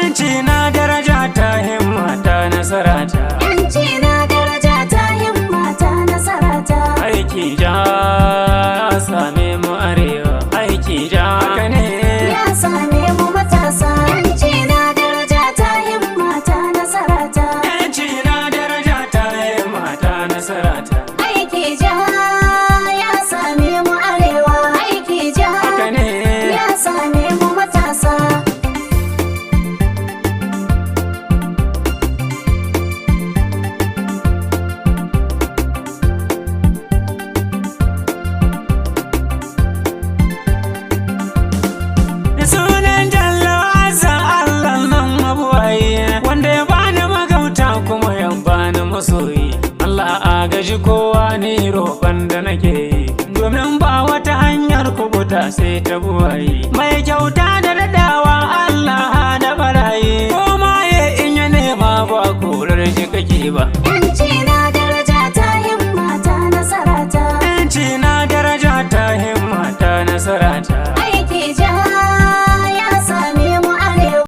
yanci na daraja ta himma ta nasara ta. Yanci na daraja ta himma ta nasara ta. Aiki ja ya same mu arewa, aiki ja haka ne Ya same mu matasa. Yanci na daraja ta himma ta nasara ta. yanci na daraja ta himma ta nasara ta. Aiki ja ya same mu arewa. Aiki ja Haka ne ya same mu matasa. sunan Jalla azza Allah nan mabuwayi, wanda ya bani magauta kuma ya bani masoyi. Allah agaji kowa ni roƙon da nake yi, domin ba wata hanyar kubuta sai ta buwayi. Mai kyauta da dadawa Allah da barayi, ko ma ya in ya nema ba korar shi kake ba. Yanci na daraja ta himma ta nasara ta. Yanci na daraja ta himma ta nasara ta.